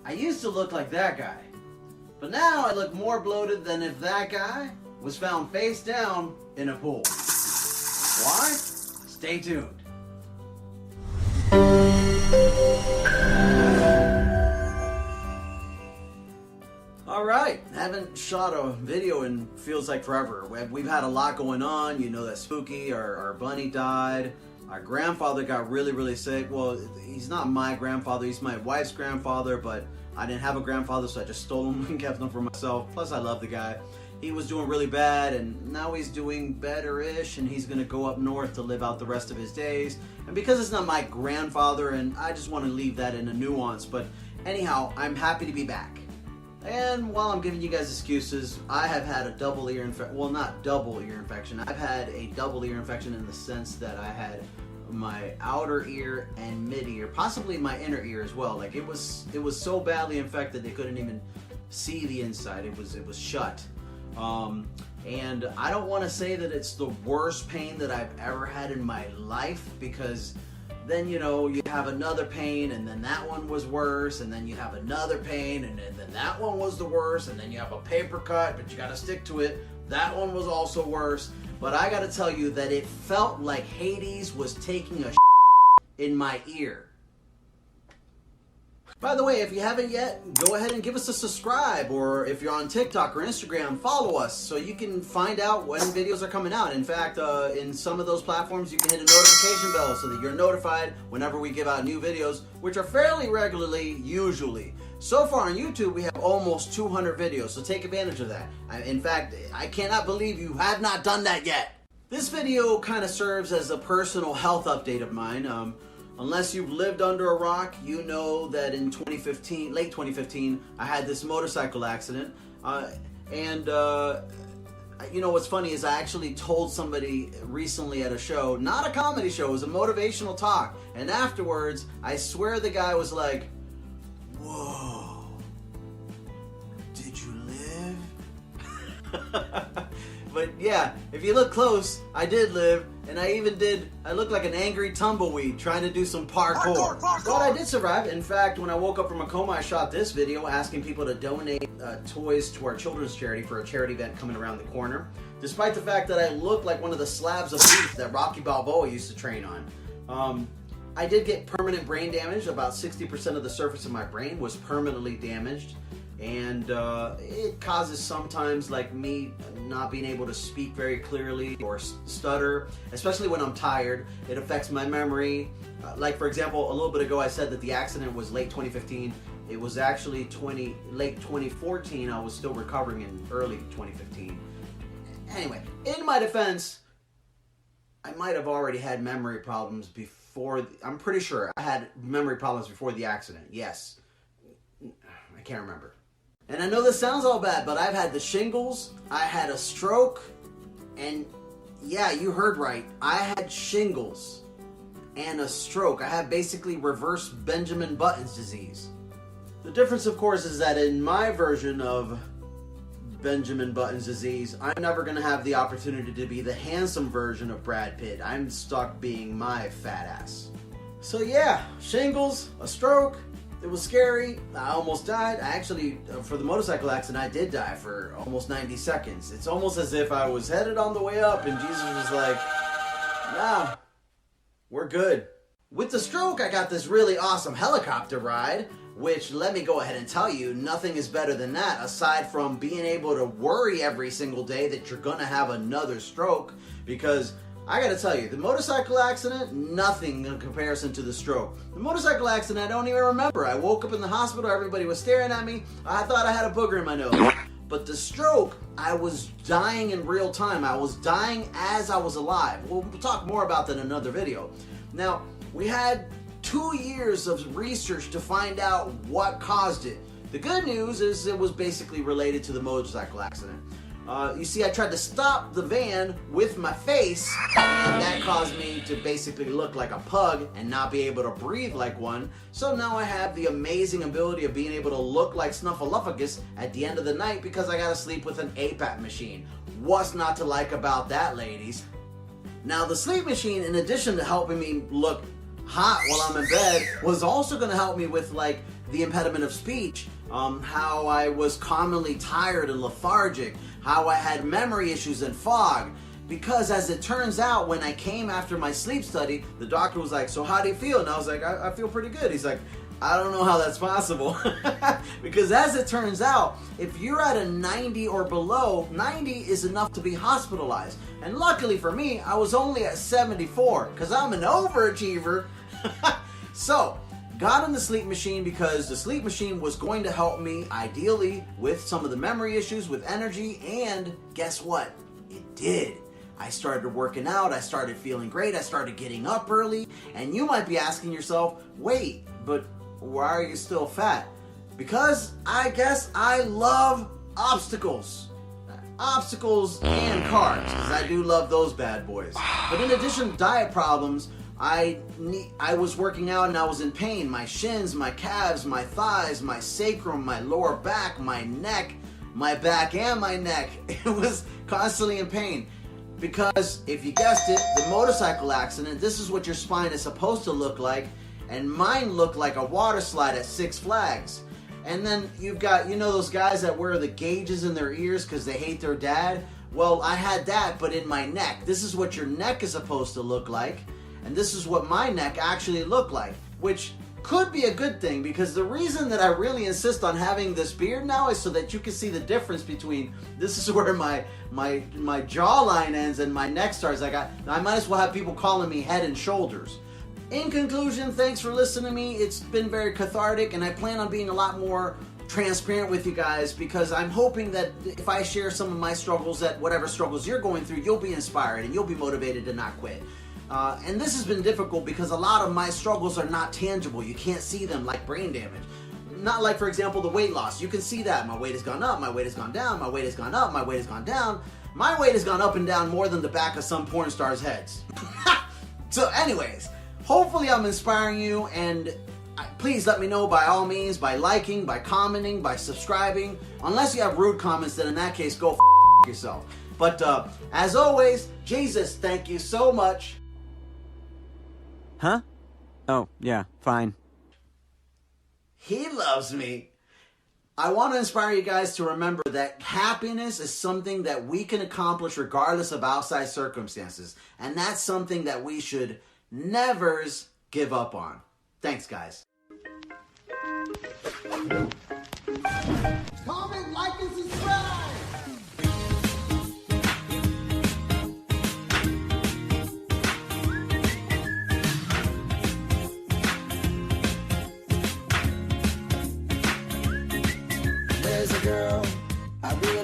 I used to look like that guy. But now I look more bloated than if that guy was found face down in a pool. Why? Stay tuned. Alright, haven't shot a video in feels like forever. We've had a lot going on. You know that Spooky, our bunny, died. Our grandfather got really sick. Well, he's not my grandfather, he's my wife's grandfather, but I didn't have a grandfather, so I just stole him and kept him for myself. Plus, I love the guy. He was doing really bad, and now he's doing better-ish, and he's gonna go up north to live out the rest of his days. And because it's not my grandfather, and I just want to leave that in a nuance, but anyhow, I'm happy to be back. And while I'm giving you guys excuses, I have had a double ear infection. Well, not double ear infection. I've had a double ear infection in the sense that I had my outer ear and mid ear, possibly my inner ear as well. Like it was so badly infected they couldn't even see the inside. It was shut. And I don't want to say that it's the worst pain that I've ever had in my life, because then, you know, you have another pain, and then that one was worse, and then you have another pain, and then that one was the worst, and then you have a paper cut, but you got to stick to it. That one was also worse. But I got to tell you that it felt like Hades was taking a in my ear. By the way, if you haven't yet, go ahead and give us a subscribe, or if you're on TikTok or Instagram, follow us so you can find out when videos are coming out. In fact, in some of those platforms, you can hit a notification bell so that you're notified whenever we give out new videos, which are fairly regularly, usually. So far on YouTube, we have almost 200 videos, so take advantage of that. In fact, I cannot believe you have not done that yet. This video kind of serves as a personal health update of mine. Unless you've lived under a rock, you know that in 2015, late 2015, I had this motorcycle accident. You know what's funny is I actually told somebody recently at a show, not a comedy show, it was a motivational talk. And afterwards, I swear the guy was like, "Whoa, did you live?" But yeah, if you look close, I did live, and I looked like an angry tumbleweed trying to do some parkour. But I did survive. In fact, when I woke up from a coma, I shot this video asking people to donate toys to our children's charity for a charity event coming around the corner. Despite the fact that I look like one of the slabs of beef that Rocky Balboa used to train on. I did get permanent brain damage. About 60% of the surface of my brain was permanently damaged. And it causes sometimes like me not being able to speak very clearly or stutter, especially when I'm tired. It affects my memory. Like for example, a little bit ago I said that the accident was late 2015. It was actually late 2014. I was still recovering in early 2015. Anyway, in my defense, I might have already had memory problems before. I'm pretty sure I had memory problems before the accident. Yes. I can't remember. And I know this sounds all bad, but I've had the shingles, I had a stroke, and yeah, you heard right. I had shingles and a stroke. I had basically reverse Benjamin Button's disease. The difference, of course, is that in my version of Benjamin Button's disease, I'm never going to have the opportunity to be the handsome version of Brad Pitt. I'm stuck being my fat ass. So yeah, shingles, a stroke. It was scary. I almost died. I actually, for the motorcycle accident, I did die for almost 90 seconds. It's almost as if I was headed on the way up and Jesus was like, "Nah, we're good." With the stroke, I got this really awesome helicopter ride, which, let me go ahead and tell you, nothing is better than that, aside from being able to worry every single day that you're gonna have another stroke, because I gotta tell you, the motorcycle accident, nothing in comparison to the stroke. The motorcycle accident, I don't even remember. I woke up in the hospital, everybody was staring at me. I thought I had a booger in my nose. But the stroke, I was dying in real time. I was dying as I was alive. We'll talk more about that in another video. Now, we had 2 years of research to find out what caused it. The good news is it was basically related to the motorcycle accident. You see, I tried to stop the van with my face, and that caused me to basically look like a pug and not be able to breathe like one. So now I have the amazing ability of being able to look like Snuffleupagus at the end of the night because I gotta sleep with an APAP machine. What's not to like about that, ladies? Now, the sleep machine, in addition to helping me look hot while I'm in bed was also going to help me with like the impediment of speech, how I was commonly tired and lethargic, how I had memory issues and fog. Because as it turns out, when I came after my sleep study, the doctor was like, so how do you feel? And I was like, I feel pretty good. He's like, I don't know how that's possible. Because as it turns out, if you're at a 90 or below, 90 is enough to be hospitalized. And luckily for me, I was only at 74 because I'm an overachiever. So, got on the sleep machine because the sleep machine was going to help me ideally with some of the memory issues, with energy, and guess what? It did. I started working out, I started feeling great, I started getting up early, and you might be asking yourself, wait, but why are you still fat? Because I guess I love obstacles. Obstacles and carbs, because I do love those bad boys. But in addition to diet problems, I was working out and I was in pain. My shins, my calves, my thighs, my sacrum, my lower back, my neck, my back and my neck. It was constantly in pain. Because, if you guessed it, the motorcycle accident, this is what your spine is supposed to look like, and mine looked like a water slide at Six Flags. And then you've got, you know those guys that wear the gauges in their ears because they hate their dad? Well, I had that, but in my neck. This is what your neck is supposed to look like, and this is what my neck actually looked like, which could be a good thing, because the reason that I really insist on having this beard now is so that you can see the difference between, this is where my jawline ends and my neck starts. I might as well have people calling me Head and Shoulders. In conclusion, thanks for listening to me. It's been very cathartic, and I plan on being a lot more transparent with you guys, because I'm hoping that if I share some of my struggles, that whatever struggles you're going through, you'll be inspired and you'll be motivated to not quit. And this has been difficult because a lot of my struggles are not tangible. You can't see them, like brain damage. Not like, for example, the weight loss. You can see that. My weight has gone up, my weight has gone down, my weight has gone up, my weight has gone down. My weight has gone up and down more than the back of some porn stars' heads. So anyways, hopefully I'm inspiring you, and please let me know by all means, by liking, by commenting, by subscribing. Unless you have rude comments, then in that case, go yourself. But as always, Jesus, thank you so much. Huh? Oh, yeah, fine. He loves me. I want to inspire you guys to remember that happiness is something that we can accomplish regardless of outside circumstances. And that's something that we should never give up on. Thanks, guys. Comment, like, and subscribe. There's a girl I really